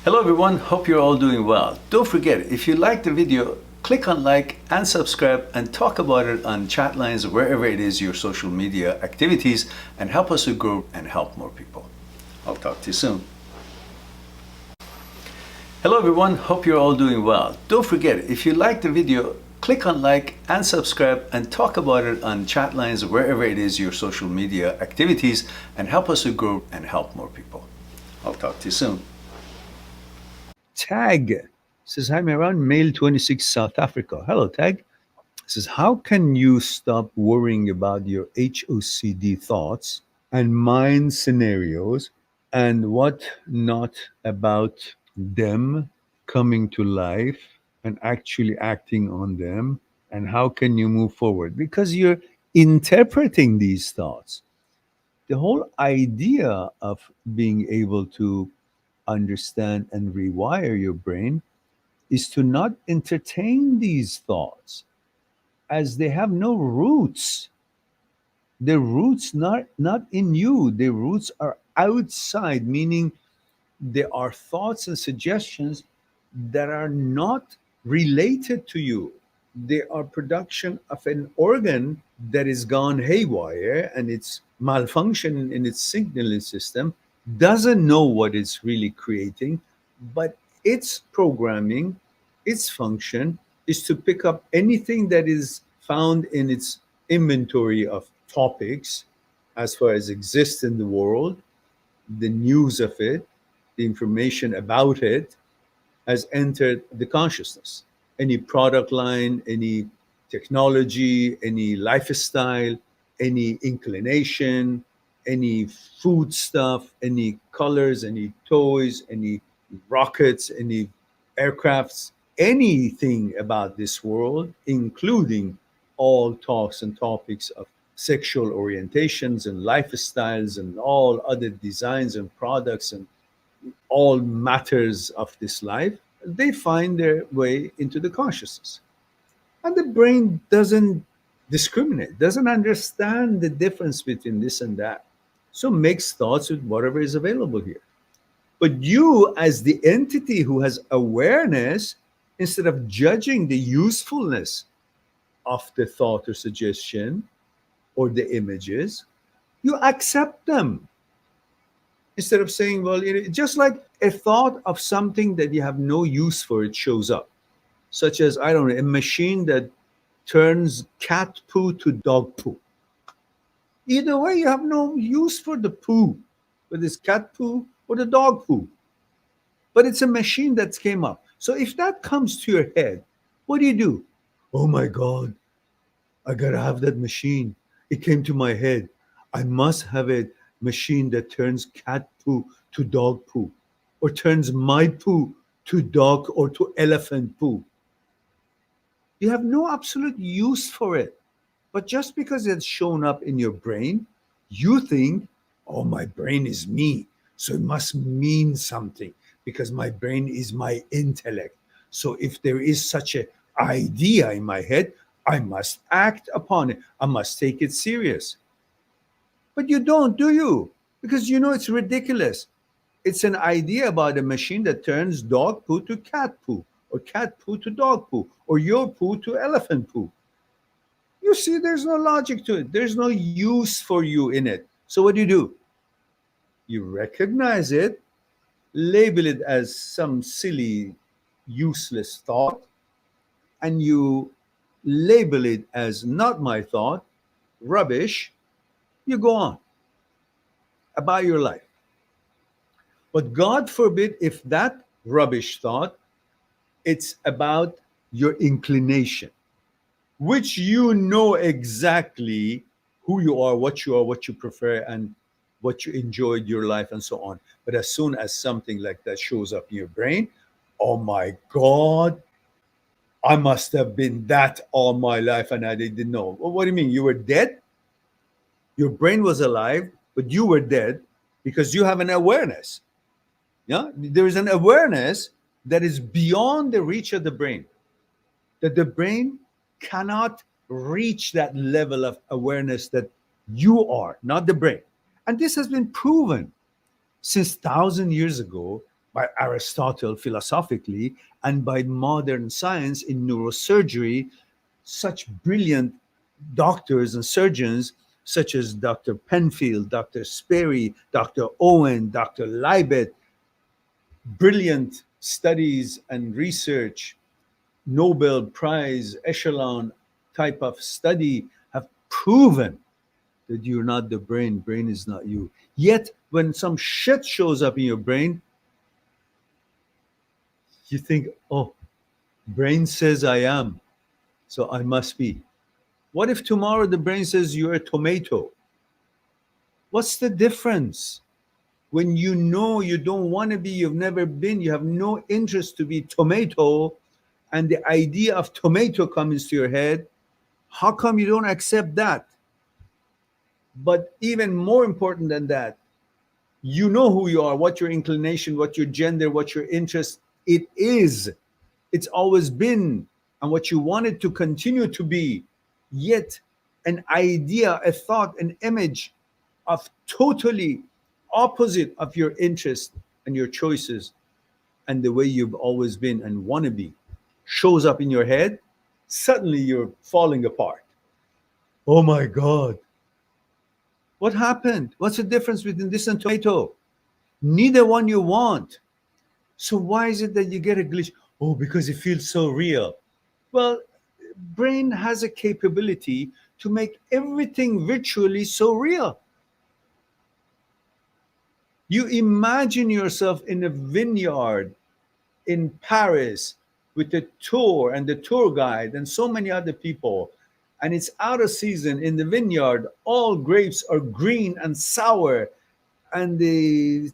Hello everyone, hope you're all doing well. Don't forget, if you like the video, click on like and subscribe and talk about it on chat lines, wherever it is your social media activities, and help us to grow and help more people. I'll talk to you soon. Hello everyone, hope you're all doing well. Don't forget, if you like the video, click on like and subscribe and talk about it on chat lines, wherever it is your social media activities, and help us to grow and help more people. I'll talk to you soon. Tag says, hi, Mehran, male 26, South Africa. Hello, Tag. Says, how can you stop worrying about your HOCD thoughts and mind scenarios and what not about them coming to life and actually acting on them? And how can you move forward? Because you're interpreting these thoughts. The whole idea of being able to understand and rewire your brain is to not entertain these thoughts as they have no roots. Their roots not in you. Their roots are outside, meaning there are thoughts and suggestions that are not related to you. They are production of an organ that is gone haywire and it's malfunction in its signaling system, doesn't know what it's really creating, but its programming, its function is to pick up anything that is found in its inventory of topics as far as exists in the world, the news of it, the information about it has entered the consciousness. Any product line, any technology, any lifestyle, any inclination, any food stuff, any colors, any toys, any rockets, any aircrafts, anything about this world, including all talks and topics of sexual orientations and lifestyles and all other designs and products and all matters of this life, they find their way into the consciousness. And the brain doesn't discriminate, doesn't understand the difference between this and that. So makes thoughts with whatever is available here. But you, as the entity who has awareness, instead of judging the usefulness of the thought or suggestion or the images, you accept them instead of saying, well, just like a thought of something that you have no use for, it shows up, such as, I don't know, a machine that turns cat poo to dog poo. Either way, you have no use for the poo, whether it's cat poo or the dog poo. But it's a machine that came up. So if that comes to your head, what do? Oh my God, I gotta have that machine. It came to my head. I must have a machine that turns cat poo to dog poo, or turns my poo to dog or to elephant poo. You have no absolute use for it. But just because it's shown up in your brain, you think, oh, my brain is me. So it must mean something because my brain is my intellect. So if there is such an idea in my head, I must act upon it. I must take it serious. But you don't, do you? Because you know it's ridiculous. It's an idea about a machine that turns dog poo to cat poo, or cat poo to dog poo, or your poo to elephant poo. You see, there's no logic to it. There's no use for you in it. So what do? You recognize it, label it as some silly, useless thought, and you label it as not my thought, rubbish. You go on about your life. But God forbid if that rubbish thought, it's about your inclination, which you know exactly who you are, what you prefer, and what you enjoyed your life, and so on. But as soon as something like that shows up in your brain, oh my God, I must have been that all my life and I didn't know. Well, what do you mean? You were dead? Your brain was alive, but you were dead because you have an awareness. Yeah, there is an awareness that is beyond the reach of the brain, that the brain cannot reach that level of awareness that you are, not the brain. And this has been proven since 1,000 years ago by Aristotle philosophically and by modern science in neurosurgery, such brilliant doctors and surgeons such as Dr. Penfield, Dr. Sperry, Dr. Owen, Dr. Libet, brilliant studies and research, Nobel Prize echelon type of study have proven that you're not the brain, brain is not you. Yet when some shit shows up in your brain, you think, oh, brain says I am, so I must be. What if tomorrow the brain says you're a tomato? What's the difference? When you know you don't want to be, you've never been, you have no interest to be tomato, and the idea of tomato comes to your head, how come you don't accept that? But even more important than that, you know who you are, what your inclination, what your gender, what your interest it is. It's always been, and what you want it to continue to be. Yet an idea, a thought, an image of totally opposite of your interest and your choices and the way you've always been and want to be shows up in your head, suddenly you're falling apart. Oh my God. What happened? What's the difference between this and tomato? Neither one you want. So why is it that you get a glitch? Oh, because it feels so real. Well, brain has a capability to make everything virtually so real. You imagine yourself in a vineyard in Paris with the tour and the tour guide and so many other people, and it's out of season in the vineyard. All grapes are green and sour, and the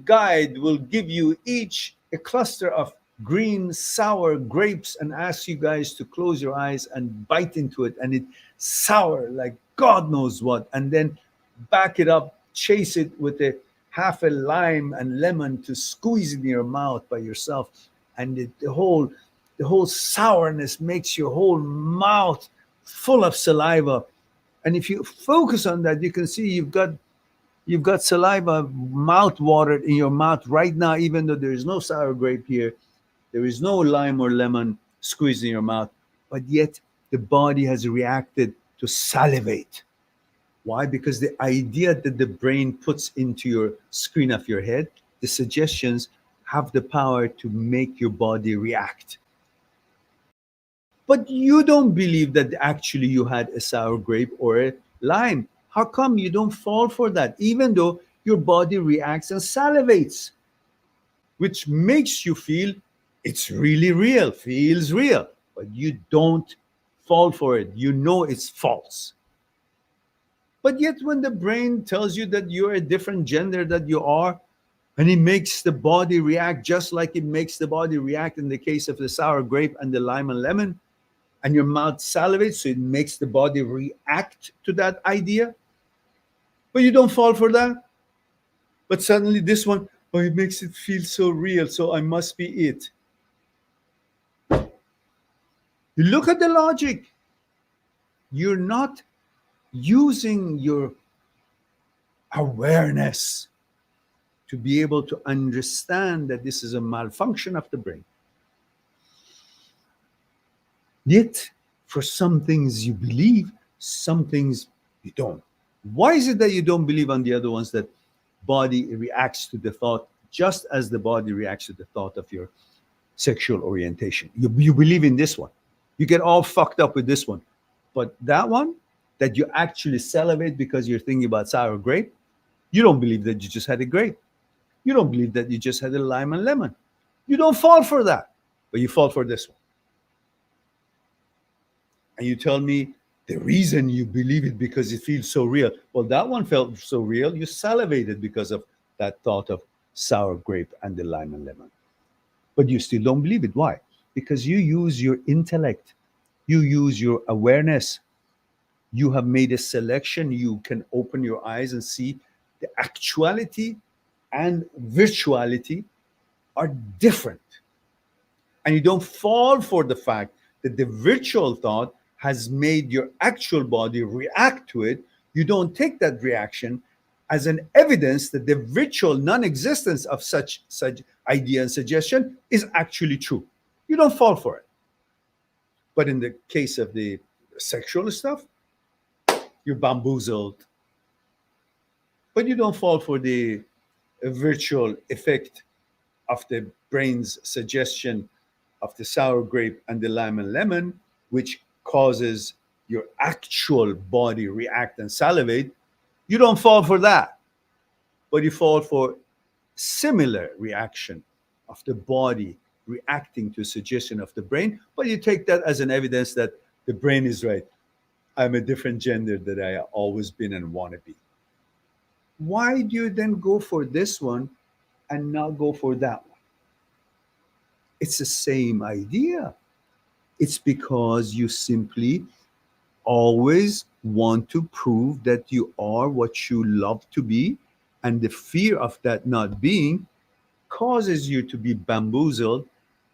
guide will give you each a cluster of green sour grapes and ask you guys to close your eyes and bite into it, and it's sour like God knows what, and then back it up, chase it with a half a lime and lemon to squeeze in your mouth by yourself, and the whole sourness makes your whole mouth full of saliva. And if you focus on that, you can see you've got saliva, mouth water in your mouth right now, even though there is no sour grape here, there is no lime or lemon squeezed in your mouth, but yet the body has reacted to salivate. Why? Because the idea that the brain puts into your screen of your head, the suggestions have the power to make your body react. But you don't believe that actually you had a sour grape or a lime. How come you don't fall for that, even though your body reacts and salivates, which makes you feel it's really real, feels real, but you don't fall for it. You know it's false. But yet, when the brain tells you that you're a different gender that you are, and it makes the body react just like it makes the body react in the case of the sour grape and the lime and lemon, and your mouth salivates, so it makes the body react to that idea. But you don't fall for that. But suddenly, this one, oh, it makes it feel so real, so I must be it. You look at the logic. You're not using your awareness to be able to understand that this is a malfunction of the brain. Yet, for some things you believe, some things you don't. Why is it that you don't believe on the other ones, that body reacts to the thought just as the body reacts to the thought of your sexual orientation? You believe in this one. You get all fucked up with this one. But that one, that you actually salivate because you're thinking about sour grape, you don't believe that you just had a grape. You don't believe that you just had a lime and lemon. You don't fall for that, but you fall for this one. And you tell me the reason you believe it because it feels so real. Well, that one felt so real, you salivated because of that thought of sour grape and the lime and lemon. But you still don't believe it. Why? Because you use your intellect, you use your awareness. You have made a selection. You can open your eyes and see the actuality and virtuality are different. And you don't fall for the fact that the virtual thought has made your actual body react to it. You don't take that reaction as an evidence that the virtual non-existence of such idea and suggestion is actually true. You don't fall for it. But in the case of the sexual stuff, you're bamboozled. But you don't fall for the virtual effect of the brain's suggestion of the sour grape and the lime and lemon, which causes your actual body react and salivate. You don't fall for that, but you fall for similar reaction of the body reacting to suggestion of the brain, but you take that as an evidence that the brain is right. I'm a different gender that I always been and want to be. Why do you then go for this one and not go for that one? It's the same idea. It's because you simply always want to prove that you are what you love to be, and the fear of that not being causes you to be bamboozled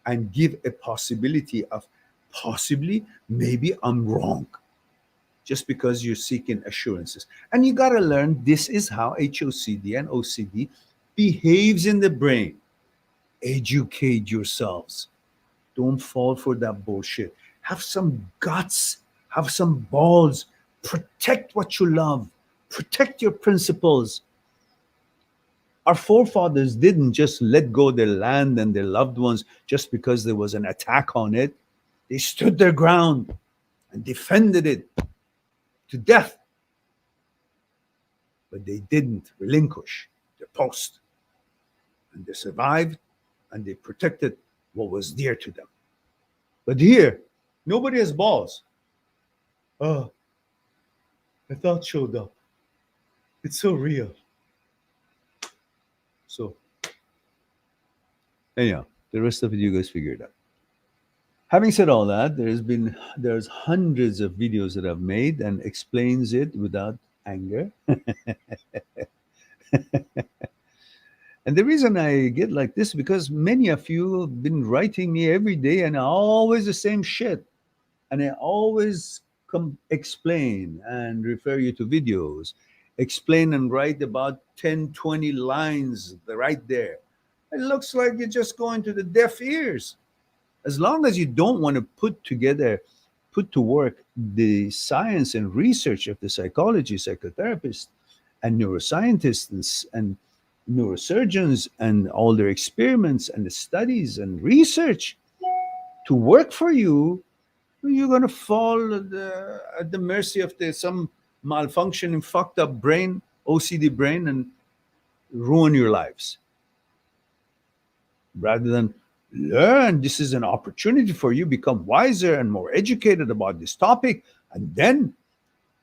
and give a possibility of possibly, maybe I'm wrong, just because you're seeking assurances. And you got to learn this is how HOCD and OCD behaves in the brain. Educate yourselves. Don't fall for that bullshit. Have some guts, have some balls. Protect what you love, protect your principles. Our forefathers didn't just let go their land and their loved ones just because there was an attack on it. They stood their ground and defended it to death. But they didn't relinquish their post. And they survived and they protected what was dear to them. But here, nobody has balls. Oh, a thought showed up. It's so real. So, anyhow, the rest of it you guys figure it out. Having said all that, there's hundreds of videos that I've made and explains it without anger. And the reason I get like this because many of you have been writing me every day and always the same shit. And I always explain and refer you to videos, explain and write about 10, 20 lines right there. It looks like you're just going to the deaf ears. As long as you don't want to put to work the science and research of the psychology, psychotherapists, and neuroscientists and neurosurgeons and all their experiments and the studies and research to work for you, you're going to fall at the mercy of some malfunctioning, fucked up brain, OCD brain, and ruin your lives. Rather than learn, this is an opportunity for you, become wiser and more educated about this topic, and then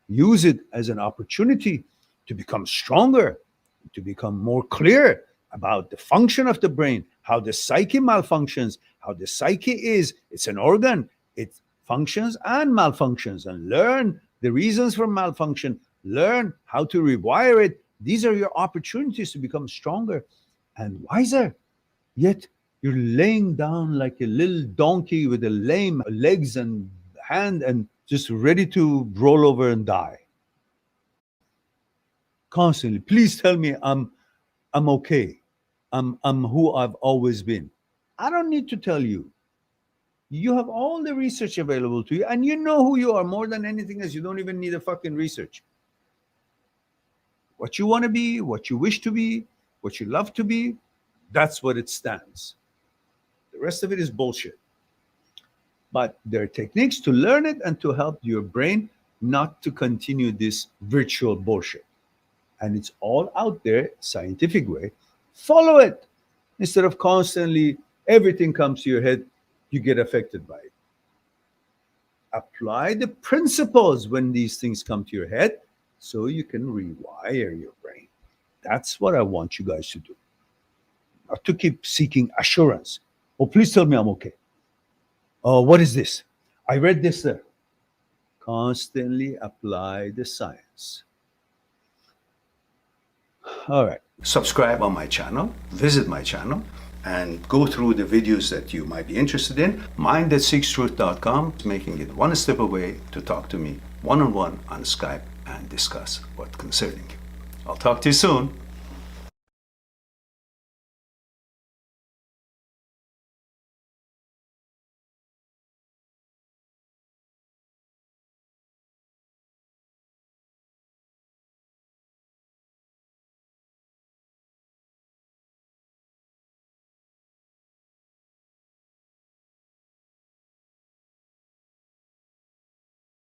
use it as an opportunity to become stronger, to become more clear about the function of the brain, how the psyche malfunctions, how the psyche is. It's an organ. It functions and malfunctions, and learn the reasons for malfunction, learn how to rewire it. These are your opportunities to become stronger and wiser. Yet you're laying down like a little donkey with a lame legs and hand and just ready to roll over and die. Constantly, please tell me I'm okay. I'm who I've always been. I don't need to tell you. You have all the research available to you, and you know who you are more than anything else. You don't even need a fucking research. What you want to be, what you wish to be, what you love to be, that's what it stands. The rest of it is bullshit. But there are techniques to learn it and to help your brain not to continue this virtual bullshit. And it's all out there, scientific way. Follow it. Instead of constantly, everything comes to your head, you get affected by it. Apply the principles when these things come to your head so you can rewire your brain. That's what I want you guys to do. Not to keep seeking assurance. Oh, please tell me I'm okay. Oh, what is this? I read this there. Constantly apply the science. All right. Subscribe on my channel, visit my channel, and go through the videos that you might be interested in. Mind@seekstruth.com is making it one step away to talk to me one-on-one on Skype and discuss what's concerning you. I'll talk to you soon.